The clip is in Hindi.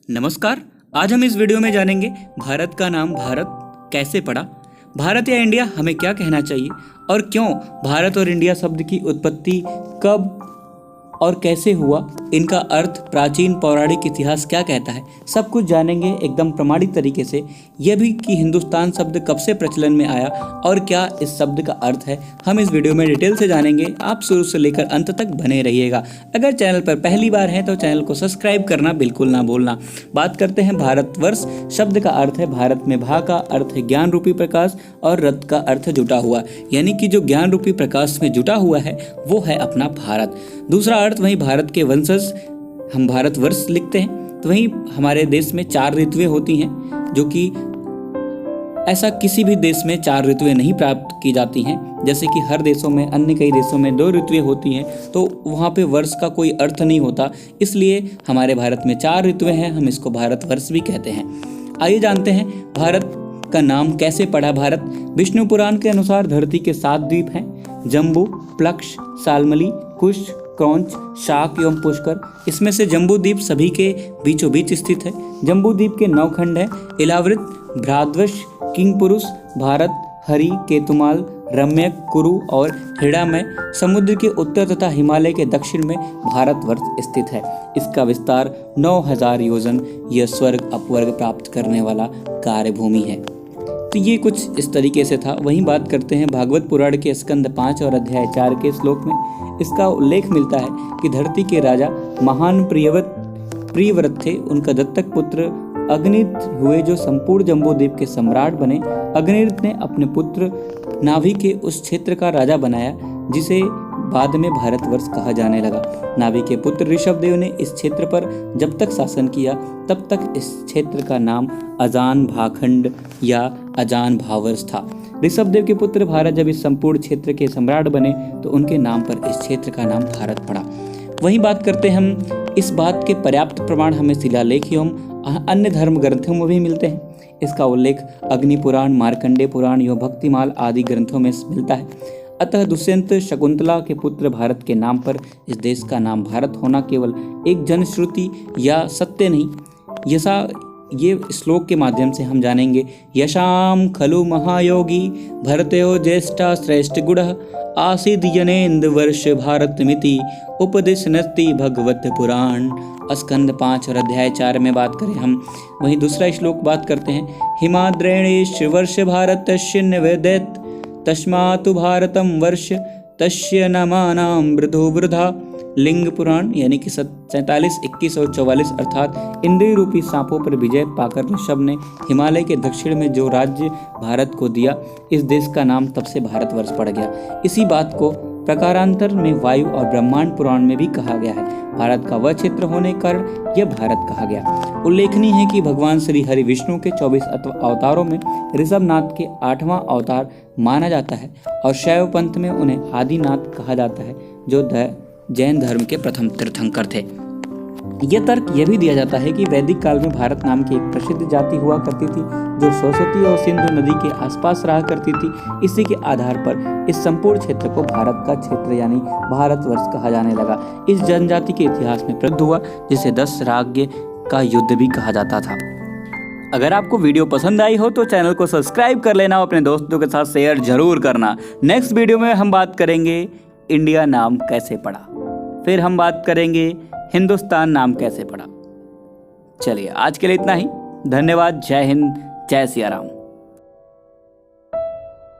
नमस्कार। आज हम इस वीडियो में जानेंगे भारत का नाम भारत कैसे पड़ा, भारत या इंडिया हमें क्या कहना चाहिए और क्यों भारत और इंडिया शब्द की उत्पत्ति कब और कैसे हुआ, इनका अर्थ, प्राचीन पौराणिक इतिहास क्या कहता है, सब कुछ जानेंगे एकदम प्रमाणित तरीके से। यह भी कि हिंदुस्तान शब्द कब से प्रचलन में आया और क्या इस शब्द का अर्थ है, हम इस वीडियो में डिटेल से जानेंगे। आप शुरू से लेकर अंत तक बने रहिएगा। अगर चैनल पर पहली बार हैं तो चैनल को सब्सक्राइब करना बिल्कुल ना भूलना। बात करते हैं भारतवर्ष शब्द का अर्थ है भारत में भा का अर्थ है ज्ञान रूपी प्रकाश और रत का अर्थ जुटा हुआ, यानी कि जो ज्ञान रूपी प्रकाश में जुटा हुआ है वो है अपना भारत। दूसरा अर्थ वहीं भारत के वंशज हम भारतवर्ष लिखते हैं, तो वहीं हमारे देश में 4 ऋतुएं होती हैं, जो कि ऐसा किसी भी देश में 4 ऋतुएं नहीं प्राप्त की जाती हैं। जैसे कि हर देशों में, अन्य कई देशों में 2 ऋतुएं होती हैं, तो वहाँ पे वर्ष का कोई अर्थ नहीं होता, इसलिए हमारे भारत में 4 ऋतुएं हैं, हम इसको भारतवर्ष भी कहते हैं। आइए जानते हैं भारत का नाम कैसे पड़ा। भारत विष्णु पुराण के अनुसार धरती के 7 द्वीप हैं, जम्बू, प्लक्ष, शाल्मली, कुश, क्रौंच, शाक एवं पुष्कर। इसमें से जम्बू द्वीप सभी के बीचों बीच स्थित है। जम्बू द्वीप के 9 खंड हैं, इलावृत, भ्राद्वश, किंगपुरुष, भारत, हरि, केतुमाल, रम्यक, कुरु और हृदयमय। समुद्र के उत्तर तथा हिमालय के दक्षिण में भारतवर्ष स्थित है। इसका विस्तार 9000 योजन, यह स्वर्ग अपवर्ग प्राप्त करने वाला कार्यभूमि है। तो ये कुछ इस तरीके से था। वहीं बात करते हैं भागवत पुराण के स्कंद 5 और अध्याय 4 के श्लोक में इसका उल्लेख मिलता है कि धरती के राजा महान प्रियव्रत थे। उनका दत्तक पुत्र अग्नित हुए जो संपूर्ण जम्बूद्वीप के सम्राट बने। अग्नित ने अपने पुत्र नाभि के उस क्षेत्र का राजा बनाया जिसे बाद में भारतवर्ष कहा जाने लगा। नाभि के पुत्र ऋषभदेव ने इस क्षेत्र पर जब तक शासन किया तब तक इस क्षेत्र का नाम अजान भाखंड या अजान भावर्ष था। ऋषभदेव के पुत्र भारत जब इस संपूर्ण क्षेत्र के सम्राट बने तो उनके नाम पर इस क्षेत्र का नाम भारत पड़ा। वहीं बात करते हम इस बात के पर्याप्त प्रमाण हमें शिलालेख एवं अन्य धर्म ग्रंथों में भी मिलते हैं। इसका उल्लेख अग्नि पुराण, मार्कंडेय पुराण एवं भक्तिमाल आदि ग्रंथों में मिलता है। अतः दुष्यंत शकुंतला के पुत्र भारत के नाम पर इस देश का नाम भारत होना केवल एक जनश्रुति या सत्य नहीं, यसा ये श्लोक के माध्यम से हम जानेंगे। यशाम खलु महायोगी भरतयो ज्येष्ठा श्रेष्ठ गुण आसीद यनेन्द्र वर्ष भारत मिति उपदिशनति भगवत पुराण। स्कंद 5 और अध्याय 4 में बात करें हम, वहीं दूसरा श्लोक बात करते हैं। हिमाद्रेणेश वर्ष भारतस्य निवेदेत तस्मातु भारतम वर्ष तस्य नमानां वृद्धो वृद्धा। लिंग पुराण यानी कि 47, 21 और 44 अर्थात इंद्रिय रूपी सांपों पर विजय पाकर ऋषभ ने हिमालय के दक्षिण में जो राज्य भारत को दिया, इस देश का नाम तब से भारतवर्ष पड़ गया। इसी बात को प्रकारांतर में वायु और ब्रह्मांड पुराण में भी कहा गया है। भारत का वह क्षेत्र होने के कारण यह भारत कहा गया। उल्लेखनीय है कि भगवान श्री हरि विष्णु के 24 अवतारों में ऋषभनाथ के 8वां अवतार माना जाता है और शैव पंथ में उन्हें आदिनाथ कहा जाता है, जो जैन धर्म के प्रथम तीर्थंकर थे। यह तर्क यह भी दिया जाता है कि वैदिक काल में भारत नाम की एक प्रसिद्ध जाति हुआ करती थी जो सरस्वती और सिंधु नदी के आसपास रहा करती थी। इसी के आधार पर इस संपूर्ण क्षेत्र को भारत का क्षेत्र यानी भारतवर्ष कहा जाने लगा। इस जनजाति के इतिहास में प्रसिद्ध हुआ जिसे 10 राज्य का युद्ध भी कहा जाता था। अगर आपको वीडियो पसंद आई हो तो चैनल को सब्सक्राइब कर लेना, अपने दोस्तों के साथ शेयर जरूर करना। नेक्स्ट वीडियो में हम बात करेंगे इंडिया नाम कैसे पड़ा, फिर हम बात करेंगे हिंदुस्तान नाम कैसे पड़ा। चलिए आज के लिए इतना ही। धन्यवाद। जय हिंद, जय सिया राम।